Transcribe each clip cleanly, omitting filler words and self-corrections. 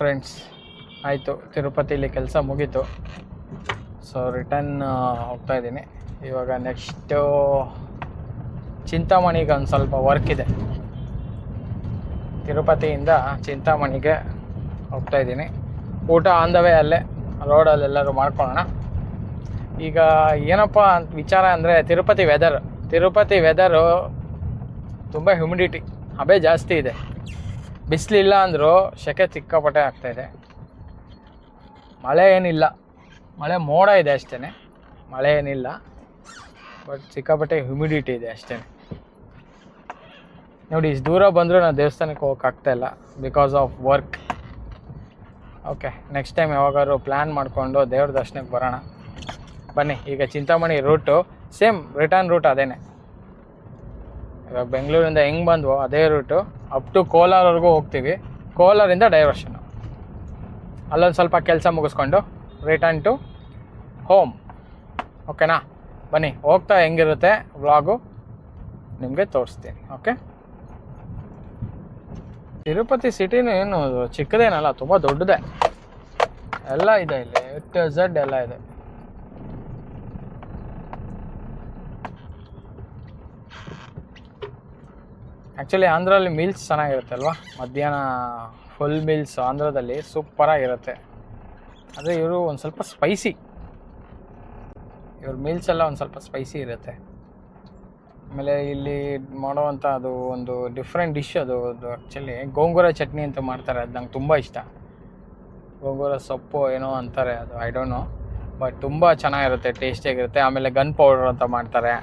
Friends, ಆಯಿತು, ತಿರುಪತಿಲಿ ಕೆಲಸ ಮುಗೀತು. ಸೊ ರಿಟರ್ನ್ ಹೋಗ್ತಾ ಇದ್ದೀನಿ. ಇವಾಗ ನೆಕ್ಸ್ಟು ಚಿಂತಾಮಣಿಗೆ ಒಂದು ಸ್ವಲ್ಪ ವರ್ಕ್ ಇದೆ. ತಿರುಪತಿಯಿಂದ ಚಿಂತಾಮಣಿಗೆ ಹೋಗ್ತಾ ಇದ್ದೀನಿ. ಊಟ ಆನ್ ದ ವೇ ಅಲ್ಲೇ ರೋಡಲ್ಲೆಲ್ಲರೂ ಮಾಡ್ಕೊಳ್ಳೋಣ. ಈಗ ಏನಪ್ಪ ಅಂತ ವಿಚಾರ ಅಂದರೆ ತಿರುಪತಿ ವೆದರು ತುಂಬ ಹ್ಯುಮಿಡಿಟಿ, ಹಬೆ ಜಾಸ್ತಿ ಇದೆ. ಬಿಸಿಲಿಲ್ಲ ಅಂದರೂ ಸೆಕೆ ಸಿಕ್ಕಾಪಟ್ಟೆ ಆಗ್ತಾಯಿದೆ. ಮಳೆ ಏನಿಲ್ಲ, ಮಳೆ ಮೋಡ ಇದೆ ಅಷ್ಟೇ, ಮಳೆ ಏನಿಲ್ಲ. ಬಟ್ ಸಿಕ್ಕಾಪಟ್ಟೆ ಹ್ಯುಮಿಡಿಟಿ ಇದೆ ಅಷ್ಟೇ. ನೋಡಿ, ಇಷ್ಟು ದೂರ ಬಂದರೂ ನಾನು ದೇವಸ್ಥಾನಕ್ಕೆ ಹೋಗೋಕ್ಕಾಗ್ತಾಯಿಲ್ಲ because of work. Okay, next time ಯಾವಾಗಾದ್ರು ಪ್ಲ್ಯಾನ್ ಮಾಡಿಕೊಂಡು ದೇವ್ರ ದರ್ಶನಕ್ಕೆ ಬರೋಣ. ಬನ್ನಿ. ಈಗ Chintamani route same return route ಅದೇನೆ. ಇವಾಗ ಬೆಂಗಳೂರಿಂದ ಹೆಂಗೆ ಬಂದ್ವೋ ಅದೇ ರೂಟು ಅಪ್ ಟು ಕೋಲಾರವರೆಗೂ ಹೋಗ್ತೀವಿ. ಕೋಲಾರಿಂದ ಡೈವರ್ಷನ್ನು, ಅಲ್ಲೊಂದು ಸ್ವಲ್ಪ ಕೆಲಸ ಮುಗಿಸ್ಕೊಂಡು ರಿಟರ್ನ್ ಟು ಹೋಮ್. ಓಕೆನಾ? ಬನ್ನಿ, ಹೋಗ್ತಾ ಹೆಂಗಿರುತ್ತೆ ವ್ಲಾಗು ನಿಮಗೆ ತೋರಿಸ್ತೀನಿ. ಓಕೆ. ತಿರುಪತಿ ಸಿಟಿನೂ ಏನು ಚಿಕ್ಕದೇನಲ್ಲ, ತುಂಬ ದೊಡ್ಡದೇ. ಎಲ್ಲ ಇದೆ ಇಲ್ಲಿ, ಟು ಝೆಡ್ ಎಲ್ಲ ಇದೆ. ಆ್ಯಕ್ಚುಲಿ ಆಂಧ್ರಲ್ಲಿ ಮೀಲ್ಸ್ ಚೆನ್ನಾಗಿರುತ್ತೆ ಅಲ್ವಾ? ಮಧ್ಯಾಹ್ನ ಫುಲ್ ಮೀಲ್ಸ್ ಆಂಧ್ರದಲ್ಲಿ ಸೂಪರಾಗಿರುತ್ತೆ. ಆದರೆ ಇವರು ಒಂದು ಸ್ವಲ್ಪ ಸ್ಪೈಸಿ, ಇವ್ರ ಮೀಲ್ಸ್ ಎಲ್ಲ ಒಂದು ಸ್ವಲ್ಪ ಸ್ಪೈಸಿ ಇರುತ್ತೆ. ಆಮೇಲೆ ಇಲ್ಲಿ ಮಾಡೋವಂಥ ಅದು ಒಂದು ಡಿಫ್ರೆಂಟ್ ಡಿಶ್. ಅದು ಆ್ಯಕ್ಚುಲಿ ಗೋಂಗೂರ ಚಟ್ನಿ ಅಂತ ಮಾಡ್ತಾರೆ. ಅದು ನಂಗೆ ತುಂಬ ಇಷ್ಟ. ಗೋಂಗೂರ ಸೊಪ್ಪು ಏನೋ ಅಂತಾರೆ, ಅದು ಐ ಡೋಂಟ್ ನೋ, ಬಟ್ ತುಂಬ ಚೆನ್ನಾಗಿರುತ್ತೆ, ಟೇಸ್ಟಿಯಾಗಿರುತ್ತೆ. ಆಮೇಲೆ ಗನ್ ಪೌಡರ್ ಅಂತ ಮಾಡ್ತಾರೆ.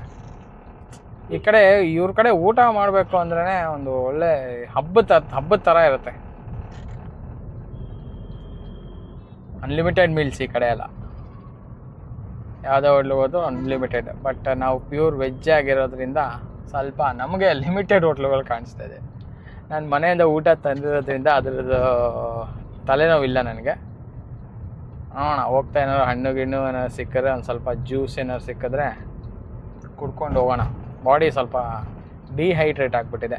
ಈ ಕಡೆ ಇವ್ರ ಕಡೆ ಊಟ ಮಾಡಬೇಕು ಅಂದ್ರೇ ಒಂದು ಒಳ್ಳೆ ಹಬ್ಬದ ಥರ ಇರುತ್ತೆ. ಅನ್ಲಿಮಿಟೆಡ್ ಮೀಲ್ಸ್ ಈ ಕಡೆ ಎಲ್ಲ, ಯಾವುದೇ ಹೋಟ್ಲಿಗೆ ಹೋದ್ರು ಅನ್ಲಿಮಿಟೆಡ್. ಬಟ್ ನಾವು ಪ್ಯೂರ್ ವೆಜ್ ಆಗಿರೋದ್ರಿಂದ ಸ್ವಲ್ಪ ನಮಗೆ ಲಿಮಿಟೆಡ್ ಹೋಟ್ಲುಗಳು ಕಾಣಿಸ್ತಾ ಇದೆ. ನಾನು ಮನೆಯಿಂದ ಊಟ ತಂದಿರೋದ್ರಿಂದ ಅದರದ್ದು ತಲೆನೋವಿಲ್ಲ ನನಗೆ. ನೋಡೋಣ, ಹೋಗ್ತಾ ಏನಾದ್ರು ಹಣ್ಣು ಗಿಣ್ಣು ಏನಾದ್ರು ಸಿಕ್ಕಿದ್ರೆ, ಒಂದು ಸ್ವಲ್ಪ ಜ್ಯೂಸ್ ಏನಾದ್ರು ಸಿಕ್ಕಿದ್ರೆ ಕುಡ್ಕೊಂಡು ಹೋಗೋಣ. ಬಾಡಿ ಸ್ವಲ್ಪ ಡಿಹೈಡ್ರೇಟ್ ಆಗಿಬಿಟ್ಟಿದೆ,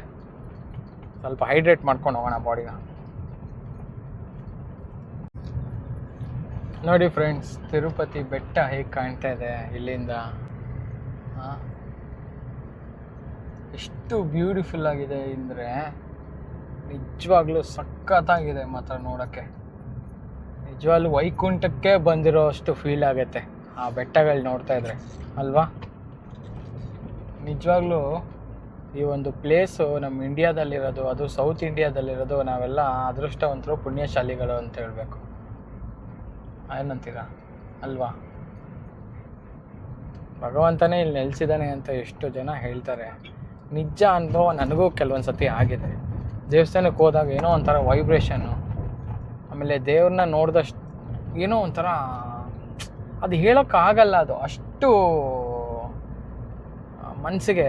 ಸ್ವಲ್ಪ ಹೈಡ್ರೇಟ್ ಮಾಡ್ಕೊಂಡು ಹೋಗೋಣ ಬಾಡಿನ. ನೋಡಿ ಫ್ರೆಂಡ್ಸ್, ತಿರುಪತಿ ಬೆಟ್ಟ ಹೇಗೆ ಕಾಣ್ತಾ ಇದೆ ಇಲ್ಲಿಂದ. ಎಷ್ಟು ಬ್ಯೂಟಿಫುಲ್ ಆಗಿದೆ ಅಂದರೆ ನಿಜವಾಗ್ಲೂ ಸಖತ್ತಾಗಿದೆ ಮಾತ್ರ ನೋಡೋಕ್ಕೆ. ನಿಜವಾಗ್ಲೂ ವೈಕುಂಠಕ್ಕೆ ಬಂದಿರೋ ಅಷ್ಟು ಫೀಲ್ ಆಗುತ್ತೆ ಆ ಬೆಟ್ಟಗಳು ನೋಡ್ತಾ ಇದ್ರೆ ಅಲ್ವಾ? ನಿಜವಾಗ್ಲೂ ಈ ಒಂದು ಪ್ಲೇಸು ನಮ್ಮ ಇಂಡಿಯಾದಲ್ಲಿರೋದು, ಅದು ಸೌತ್ ಇಂಡಿಯಾದಲ್ಲಿರೋದು, ನಾವೆಲ್ಲ ಅದೃಷ್ಟವಂತರು, ಪುಣ್ಯಶಾಲಿಗಳು ಅಂತ ಹೇಳಬೇಕು. ಏನಂತೀರಾ ಅಲ್ವಾ? ಭಗವಂತನೇ ಇಲ್ಲಿ ನೆಲೆಸಿದ್ದಾನೆ ಅಂತ ಎಷ್ಟು ಜನ ಹೇಳ್ತಾರೆ. ನಿಜ ಅನುಭವ ನನಗೂ ಕೆಲವೊಂದು ಸತಿ ಆಗಿದೆ. ದೇವಸ್ಥಾನಕ್ಕೆ ಹೋದಾಗ ಏನೋ ಒಂಥರ ವೈಬ್ರೇಷನ್ನು, ಆಮೇಲೆ ದೇವ್ರನ್ನ ನೋಡಿದಷ್ಟು ಏನೋ ಒಂಥರ, ಅದು ಹೇಳೋಕ್ಕಾಗಲ್ಲ. ಅದು ಅಷ್ಟು ಮನಸ್ಸಿಗೆ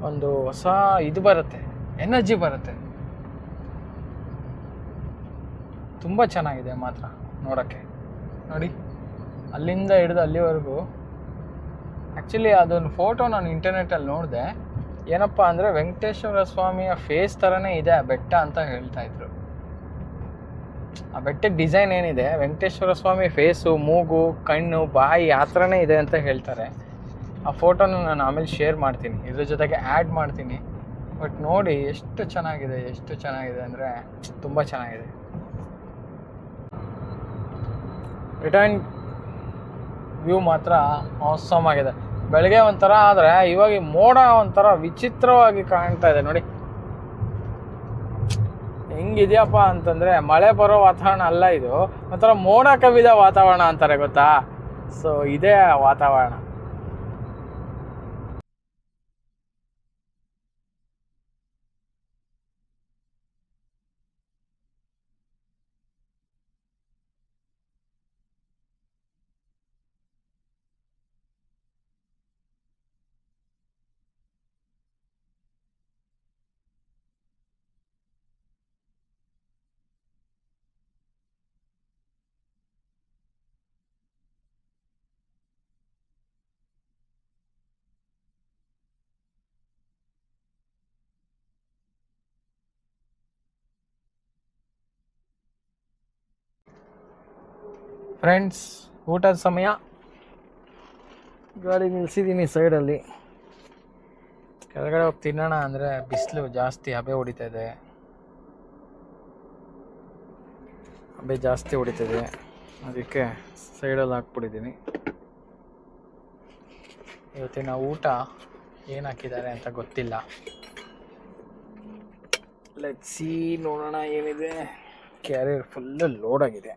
ಒಂದು ಹೊಸ ಇದು ಬರುತ್ತೆ, ಎನರ್ಜಿ ಬರುತ್ತೆ. ತುಂಬ ಚೆನ್ನಾಗಿದೆ ಮಾತ್ರ ನೋಡೋಕ್ಕೆ. ನೋಡಿ, ಅಲ್ಲಿಂದ ಹಿಡಿದು ಅಲ್ಲಿವರೆಗೂ. ಆ್ಯಕ್ಚುಲಿ ಅದೊಂದು ಫೋಟೋ ನಾನು ಇಂಟರ್ನೆಟ್ಟಲ್ಲಿ ನೋಡಿದೆ. ಏನಪ್ಪ ಅಂದರೆ ವೆಂಕಟೇಶ್ವರ ಸ್ವಾಮಿಯ ಫೇಸ್ ಥರನೇ ಇದೆ ಆ ಬೆಟ್ಟ ಅಂತ ಹೇಳ್ತಾಯಿದ್ರು. ಆ ಬೆಟ್ಟದ ಡಿಸೈನ್ ಏನಿದೆ, ವೆಂಕಟೇಶ್ವರ ಸ್ವಾಮಿ ಫೇಸು, ಮೂಗು, ಕಣ್ಣು, ಬಾಯಿ ಆ ಥರನೇ ಇದೆ ಅಂತ ಹೇಳ್ತಾರೆ. ಆ ಫೋಟೋನ ನಾನು ಆಮೇಲೆ ಶೇರ್ ಮಾಡ್ತೀನಿ, ಇದ್ರ ಜೊತೆಗೆ ಆ್ಯಡ್ ಮಾಡ್ತೀನಿ. ಬಟ್ ನೋಡಿ ಎಷ್ಟು ಚೆನ್ನಾಗಿದೆ ಅಂದರೆ ತುಂಬ ಚೆನ್ನಾಗಿದೆ. ರಿಟರ್ನ್ ವ್ಯೂ ಮಾತ್ರ ಆಸಮ್ ಆಗಿದೆ. ಬೆಳಗ್ಗೆ ಒಂಥರ ಆದರೆ ಇವಾಗ ಮೋಡ ಒಂಥರ ವಿಚಿತ್ರವಾಗಿ ಕಾಣ್ತಾ ಇದೆ. ನೋಡಿ ಹೆಂಗಿದೆಯಪ್ಪ ಅಂತಂದರೆ, ಮಳೆ ಬರೋ ವಾತಾವರಣ ಅಲ್ಲ ಇದು, ಒಂಥರ ಮೋಡ ಕವಿದ ವಾತಾವರಣ ಅಂತಾರೆ ಗೊತ್ತಾ? ಸೊ ಇದೇ ವಾತಾವರಣ. ಫ್ರೆಂಡ್ಸ್, ಊಟದ ಸಮಯ. ಗಾಡಿ ನಿಲ್ಸಿದ್ದೀನಿ ಸೈಡಲ್ಲಿ. ಕೆಳಗಡೆ ಹೋಗಿ ತಿನ್ನೋಣ ಅಂದರೆ ಬಿಸಿಲು ಜಾಸ್ತಿ, ಹಬೆ ಹೊಡಿತಾಯಿದೆ. ಹಬೆ ಜಾಸ್ತಿ ಹೊಡಿತಿದೆ, ಅದಕ್ಕೆ ಸೈಡಲ್ಲಿ ಹಾಕ್ಬಿಟ್ಟಿದ್ದೀನಿ. ಇವತ್ತಿನ ಊಟ ಏನು ಹಾಕಿದ್ದಾರೆ ಅಂತ ಗೊತ್ತಿಲ್ಲ. ಲೆಟ್ಸ್ ಸಿ, ನೋಡೋಣ ಏನಿದೆ. ಕ್ಯಾರಿಯರ್ ಫುಲ್ಲು ಲೋಡ್ ಆಗಿದೆ.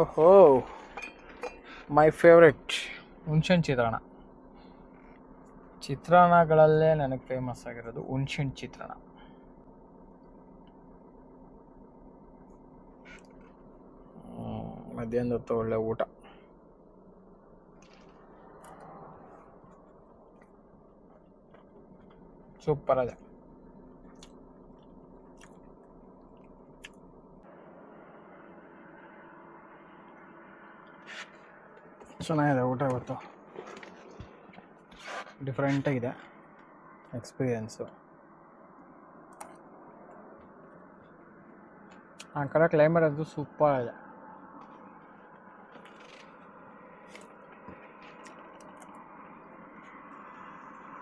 ಓಹೋ, ಮೈ ಫೇವ್ರೆಟ್ ಹುಣ್ಸೆಹಣ್ಣು ಚಿತ್ರಾನ್ನ. ಚಿತ್ರಾನ್ನಗಳಲ್ಲೇ ನನಗೆ ಫೇಮಸ್ ಆಗಿರೋದು ಹುಣ್ಸೆಹಣ್ಣು ಚಿತ್ರಾನ್ನ. ಮಧ್ಯಾಹ್ನದ ಹೊತ್ತು ಒಳ್ಳೆ ಊಟ. ಸೂಪರ್ ಅದೇ. ಚೆನ್ನಾಗಿದೆ ಊಟ ಇವತ್ತು. ಡಿಫ್ರೆಂಟಾಗಿದೆ ಎಕ್ಸ್ಪೀರಿಯೆನ್ಸು. ಆ ಕಡೆ ಕ್ಲೈಮೇಟ್ ಅಂತೂ ಸೂಪರ್ ಇದೆ.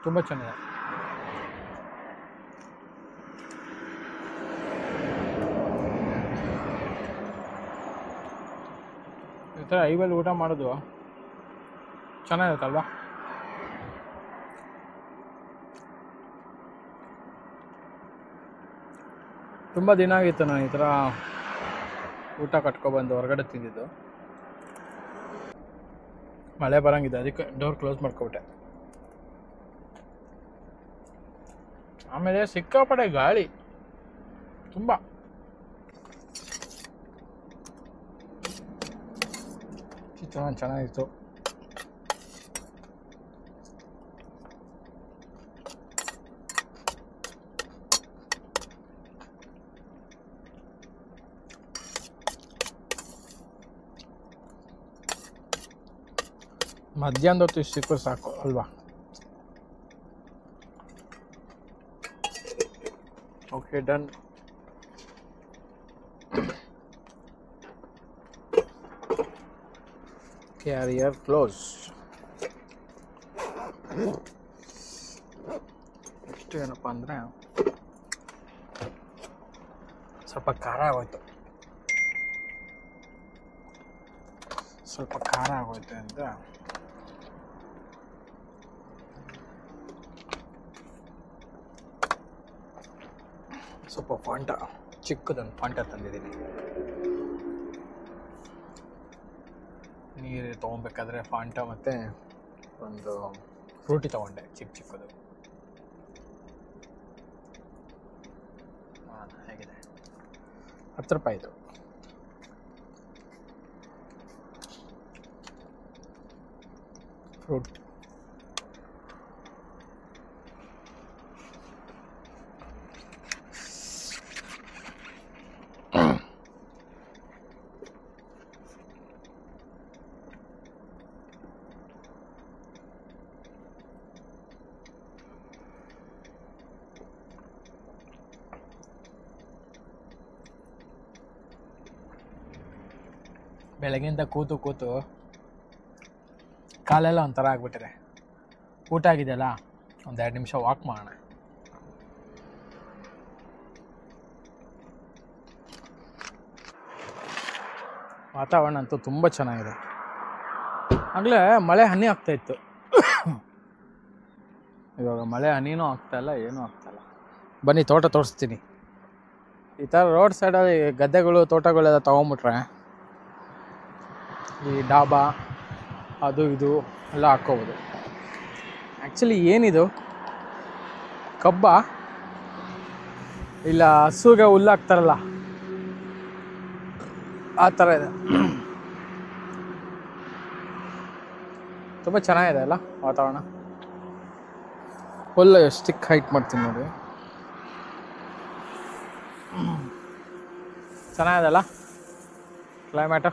ತುಂಬ ಚೆನ್ನಾಗಿದೆ. ಈ ಥರ ಹೈವೇಲಿ ಊಟ ಮಾಡೋದು ಚೆನ್ನಾಗಿರುತ್ತಲ್ವ. ತುಂಬ ದಿನ ಆಗಿತ್ತು ನಾನು ಈ ಥರ ಊಟ ಕಟ್ಕೊಬಂದು ಹೊರಗಡೆ ತಿಂದಿದ್ದು. ಮಳೆ ಬರೋಂಗಿದೆ, ಅದಕ್ಕೆ ಡೋರ್ ಕ್ಲೋಸ್ ಮಾಡ್ಕೊಬಿಟ್ಟೆ. ಆಮೇಲೆ ಸಿಕ್ಕಾಪಟ್ಟೆ ಗಾಳಿ ತುಂಬ. ಚೆನ್ನಾಗಿತ್ತು. ಮಧ್ಯಾಹ್ನದ ಹೊತ್ತು ಇಷ್ಟು ಸಿಕ್ಕರು ಸಾಕು ಅಲ್ವಾ. Okay, done. Carrier close. Next ಏನಪ್ಪ ಅಂದರೆ ಸ್ವಲ್ಪ ಖಾರ ಆಗೋಯ್ತು. ಅಂತ ಸ್ವಲ್ಪ ಫಾಂಟ, ಚಿಕ್ಕದೊಂದು ಫಾಂಟ ತಂದಿದ್ದೀನಿ. ನೀರು ತೊಗೊಬೇಕಾದ್ರೆ ಫಾಂಟ ಮತ್ತು ಒಂದು ಫ್ರೂಟಿ ತೊಗೊಂಡೆ, ಚಿಕ್ಕದು. ಹೇಗಿದೆ? 10 ರೂಪಾಯಿದು. ಫ್ರೂಟ್. ಬೆಳಗ್ಗಿಂದ ಕೂತು ಕಾಲೆಲ್ಲ ಒಂಥರ ಆಗ್ಬಿಟ್ಟಿದೆ. ಊಟ ಆಗಿದೆಯಲ್ಲ, ಒಂದು 2 ನಿಮಿಷ ವಾಕ್ ಮಾಡೋಣ. ವಾತಾವರಣ ಅಂತೂ ತುಂಬ ಚೆನ್ನಾಗಿದೆ. ಆಗಲೇ ಮಳೆ ಹನಿ ಆಗ್ತಾಯಿತ್ತು, ಇವಾಗ ಮಳೆ ಹನಿನೂ ಆಗ್ತಾಯಿಲ್ಲ, ಏನೂ ಆಗ್ತಾಯಿಲ್ಲ. ಬನ್ನಿ ತೋಟ ತೋರಿಸ್ತೀನಿ. ಈ ಥರ ರೋಡ್ ಸೈಡಲ್ಲಿ ಗದ್ದೆಗಳು, ತೋಟಗಳೆಲ್ಲ ತೊಗೊಂಬಿಟ್ರೆ ಈ ಡಾಬಾ ಅದು ಇದು ಎಲ್ಲ ಹಾಕ್ಕೋಬೋದು. ಆ್ಯಕ್ಚುಲಿ ಏನಿದು ಕಬ್ಬ, ಇಲ್ಲ ಹಸುಗೆ ಹುಲ್ಲು ಹಾಕ್ತಾರಲ್ಲ ಆ ಥರ ಇದೆ. ತುಂಬ ಚೆನ್ನಾಗಿದೆ ಅಲ್ಲ ವಾತಾವರಣ. ಫುಲ್ ಸ್ಟಿಕ್ ಹೈಟ್ ಮಾಡ್ತೀನಿ ನೋಡಿ. ಚೆನ್ನಾಗಿದೆ ಅಲ್ಲ ಕ್ಲೈಮೇಟು.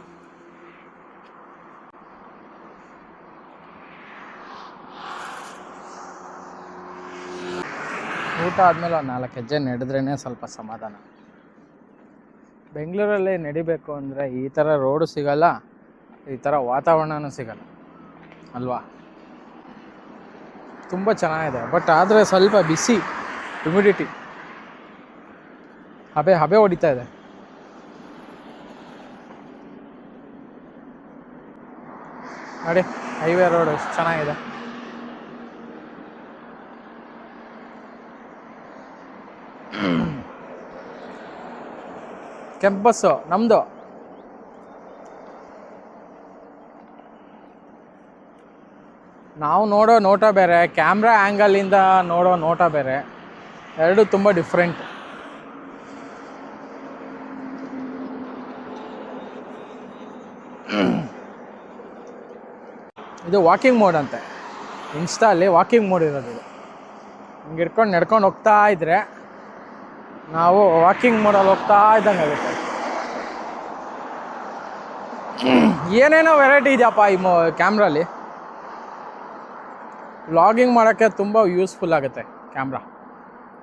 ಊಟ ಆದಮೇಲೆ ಒಂದು 4 ಹೆಜ್ಜೆ ನಡೆದ್ರೇ ಸ್ವಲ್ಪ ಸಮಾಧಾನ. ಬೆಂಗಳೂರಲ್ಲಿ ನಡಿಬೇಕು ಅಂದರೆ ಈ ಥರ ರೋಡು ಸಿಗಲ್ಲ, ಈ ಥರ ವಾತಾವರಣನೂ ಸಿಗಲ್ಲ ಅಲ್ವಾ. ತುಂಬ ಚೆನ್ನಾಗಿದೆ, ಬಟ್ ಆದರೆ ಸ್ವಲ್ಪ ಬಿಸಿ, ಹ್ಯುಮಿಡಿಟಿ, ಹಬೆ ಹೊಡಿತಾ ಇದೆ. ನೋಡಿ ಹೈವೇ ರೋಡ್ ಎಷ್ಟು ಚೆನ್ನಾಗಿದೆ. ಕೆಂಪು ಬಸ್ಸು ನಮ್ಮದು. ನಾವು ನೋಡೋ ನೋಟ ಬೇರೆ, ಕ್ಯಾಮ್ರಾ ಆ್ಯಂಗಲಿಂದ ನೋಡೋ ನೋಟ ಬೇರೆ, ಎರಡು ತುಂಬ ಡಿಫ್ರೆಂಟ್. ಇದು ವಾಕಿಂಗ್ ಮೋಡ್ ಅಂತೆ, ಇನ್ಸ್ಟಾಲ್ಲಿ ವಾಕಿಂಗ್ ಮೋಡ್ ಇರೋದು ಇದು. ಹಿಂಗೆ ಹಿಡ್ಕೊಂಡು ನಡ್ಕೊಂಡು ಹೋಗ್ತಾ ಇದ್ರೆ ನಾವು ವಾಕಿಂಗ್ ಮೋಡಲ್ಲಿ ಹೋಗ್ತಾ ಇದ್ದಂಗೆ ಆಗುತ್ತೆ. ಏನೇನೋ ವೆರೈಟಿ ಇದೆಯಪ್ಪ ಈ ಕ್ಯಾಮ್ರಲ್ಲಿ. ವ್ಲಾಗಿಂಗ್ ಮಾಡೋಕ್ಕೆ ತುಂಬ ಯೂಸ್ಫುಲ್ ಆಗುತ್ತೆ ಕ್ಯಾಮ್ರಾ.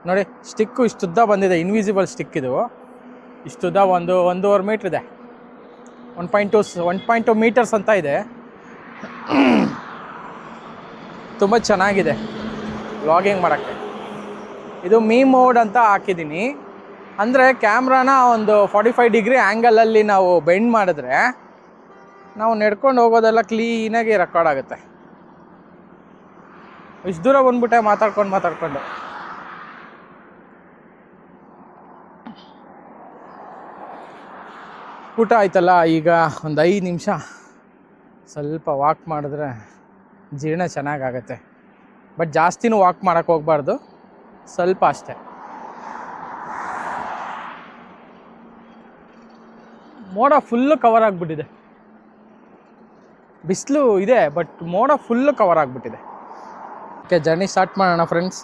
ನೋಡಿ ಸ್ಟಿಕ್ಕು ಇಷ್ಟುದ್ದ ಬಂದಿದೆ, ಇನ್ವಿಸಿಬಲ್ ಸ್ಟಿಕ್ ಇದು. ಇಷ್ಟುದ್ದ 1.5 ಮೀಟ್ರ್ ಇದೆ, 1.2 ಮೀಟರ್ಸ್ ಅಂತ ಇದೆ. ತುಂಬ ಚೆನ್ನಾಗಿದೆ ವ್ಲಾಗಿಂಗ್ ಮಾಡೋಕ್ಕೆ. ಇದು ಮೀ ಮೋಡ್ ಅಂತ ಹಾಕಿದ್ದೀನಿ. ಅಂದರೆ ಕ್ಯಾಮ್ರಾನ ಒಂದು 45 ಡಿಗ್ರಿ ಆ್ಯಂಗಲಲ್ಲಿ ನಾವು ಬೆಂಡ್ ಮಾಡಿದ್ರೆ ನಾವು ನಡ್ಕೊಂಡು ಹೋಗೋದೆಲ್ಲ ಕ್ಲೀನಾಗಿ ರೆಕಾರ್ಡ್ ಆಗುತ್ತೆ. ಇಷ್ಟು ದೂರ ಬಂದ್ಬಿಟ್ಟೆ ಮಾತಾಡ್ಕೊಂಡು. ಊಟ ಆಯ್ತಲ್ಲ, ಈಗ ಒಂದು 5 ನಿಮಿಷ ಸ್ವಲ್ಪ ವಾಕ್ ಮಾಡಿದ್ರೆ ಜೀರ್ಣ ಚೆನ್ನಾಗಾಗತ್ತೆ. ಬಟ್ ಜಾಸ್ತಿನೂ ವಾಕ್ ಮಾಡೋಕ್ಕೆ ಹೋಗ್ಬಾರ್ದು, ಸ್ವಲ್ಪ ಅಷ್ಟೇ. ಮೋಡ ಫುಲ್ಲು ಕವರ್ ಆಗಿಬಿಟ್ಟಿದೆ. ಬಿಸಿಲು ಇದೆ ಬಟ್ ಮೋಡ ಫುಲ್ಲು ಕವರ್ ಆಗಿಬಿಟ್ಟಿದೆ. ಓಕೆ, ಜರ್ನಿ ಸ್ಟಾರ್ಟ್ ಮಾಡೋಣ ಫ್ರೆಂಡ್ಸ್.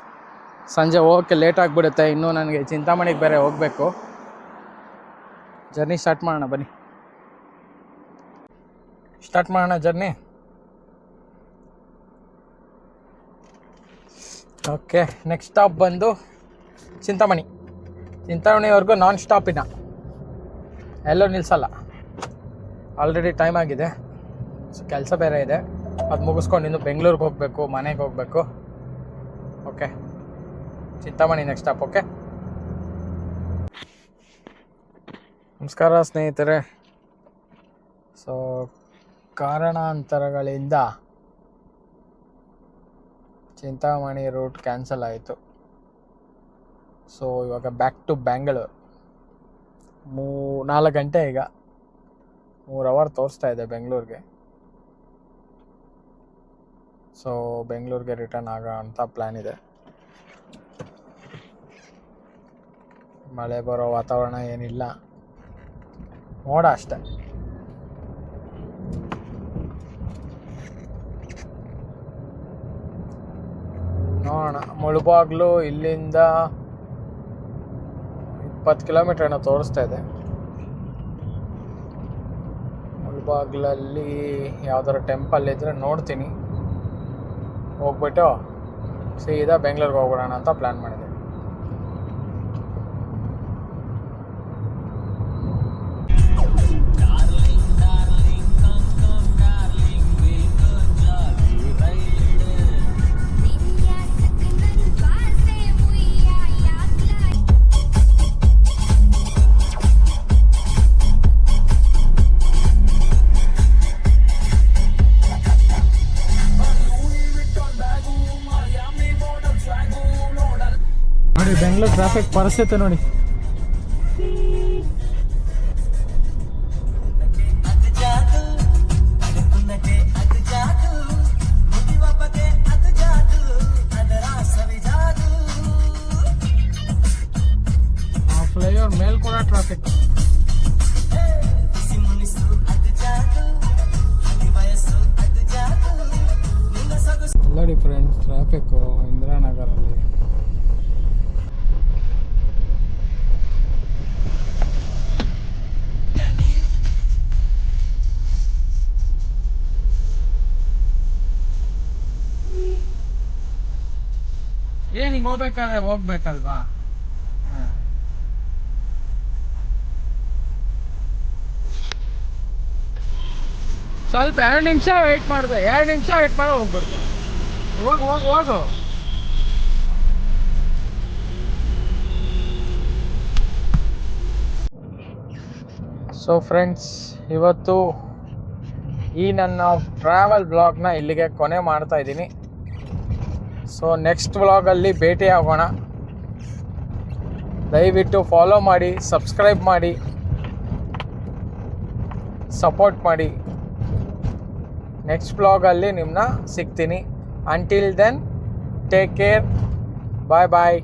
ಸಂಜೆ ಹೋಗೋಕ್ಕೆ ಲೇಟ್ ಆಗಿಬಿಡುತ್ತೆ, ಇನ್ನೂ ನನಗೆ ಚಿಂತಾಮಣಿಗೆ ಬೇರೆ ಹೋಗಬೇಕು. ಜರ್ನಿ ಸ್ಟಾರ್ಟ್ ಮಾಡೋಣ ಬನ್ನಿ. ಸ್ಟಾರ್ಟ್ ಮಾಡೋಣ ಜರ್ನಿ. ಓಕೆ, ನೆಕ್ಸ್ಟ್ ಸ್ಟಾಪ್ ಬಂದು ಚಿಂತಾಮಣಿವರೆಗೂ ನಾನ್ ಸ್ಟಾಪಿನ, ಎಲ್ಲೂ ನಿಲ್ಲಿಸಲ್ಲ. ಆಲ್ರೆಡಿ ಟೈಮ್ ಆಗಿದೆ, ಸೊ ಕೆಲಸ ಬೇರೆ ಇದೆ, ಅದು ಮುಗಿಸ್ಕೊಂಡು ಇನ್ನು ಬೆಂಗಳೂರಿಗೆ ಹೋಗಬೇಕು, ಮನೆಗೆ ಹೋಗಬೇಕು. Okay, Chintamani next stop. Okay, ನಮಸ್ಕಾರ ಸ್ನೇಹಿತರೆ. ಸೊ ಕಾರಣಾಂತರಗಳಿಂದ ಚಿಂತಾಮಣಿ ರೂಟ್ ಕ್ಯಾನ್ಸಲ್ ಆಯಿತು. ಸೊ ಇವಾಗ ಬ್ಯಾಕ್ ಟು ಬ್ಯಾಂಗಳೂರು. 4 ಗಂಟೆ, ಈಗ 3 ಅವರ್ ತೋರಿಸ್ತಾ ಇದೆ ಬೆಂಗಳೂರಿಗೆ. ಸೊ ಬೆಂಗಳೂರಿಗೆ ರಿಟರ್ನ್ ಆಗೋ ಅಂತ ಪ್ಲ್ಯಾನ್ ಇದೆ. ಮಳೆ ಬರೋ ವಾತಾವರಣ ಏನಿಲ್ಲ, ಮೋಡ ಅಷ್ಟೆ. ನೋಡೋಣ. ಮುಳುಬಾಗ್ಲು ಇಲ್ಲಿಂದ 20 ಕಿಲೋಮೀಟರ್ ಏನೋ ತೋರಿಸ್ತಾ ಇದೆ. ಮುಳುಬಾಗ್ಲಲ್ಲಿ ಯಾವ್ದಾದ್ರು ಟೆಂಪಲ್ ಇದ್ದರೆ ನೋಡ್ತೀನಿ, ಹೋಗ್ಬಿಟ್ಟು ಸೀದಾ ಬೆಂಗಳೂರಿಗೆ ಹೋಗ್ಬಿಡೋಣ ಅಂತ ಪ್ಲ್ಯಾನ್ ಮಾಡಿದೆ. ನೋಡಿ ಬೆಂಗಳೂರು ಟ್ರಾಫಿಕ್ ಪರಿಸ್ಥಿತಿ ನೋಡಿ. ಫ್ಲೈಓವರ್ ಮೇಲ್ ಕೂಡ ಟ್ರಾಫಿಕ್. ನೋಡಿ ಫ್ರೆಂಡ್ಸ್, ಟ್ರಾಫಿಕ್ಕು ಇಂದಿರಾನಗರಲ್ಲಿ. ಏನು ಹಿಂಗೆ ಹೋಗ್ಬೇಕಾದ್ರೆ ಹೋಗ್ಬೇಕಲ್ವಾ. ಸ್ವಲ್ಪ 2 ನಿಮಿಷ ವೆಯ್ಟ್ ಮಾಡಿದೆ, 2 ನಿಮಿಷ ವೆಯ್ಟ್ ಮಾಡಿ ಹೋಗ್ಬಾರ್ದು. ಹೋಗು ಹೋಗು ಹೋಗು. ಸೊ ಫ್ರೆಂಡ್ಸ್, ಇವತ್ತು ಈ ನನ್ನ ಟ್ರಾವೆಲ್ ಬ್ಲಾಗ್ನ ಇಲ್ಲಿಗೆ ಕೊನೆ ಮಾಡ್ತಾ ಇದ್ದೀನಿ. ಸೊ ನೆಕ್ಸ್ಟ್ ವ್ಲಾಗಲ್ಲಿ ಭೇಟಿ ಆಗೋಣ. ದಯವಿಟ್ಟು ಫಾಲೋ ಮಾಡಿ, ಸಬ್ಸ್ಕ್ರೈಬ್ ಮಾಡಿ, ಸಪೋರ್ಟ್ ಮಾಡಿ. ನೆಕ್ಸ್ಟ್ ವ್ಲಾಗಲ್ಲಿ ನಿಮ್ಮನ್ನ ಸಿಗ್ತೀನಿ. ಅಂಟಿಲ್ ದೆನ್, ಟೇಕ್ ಕೇರ್, ಬಾಯ್ ಬಾಯ್.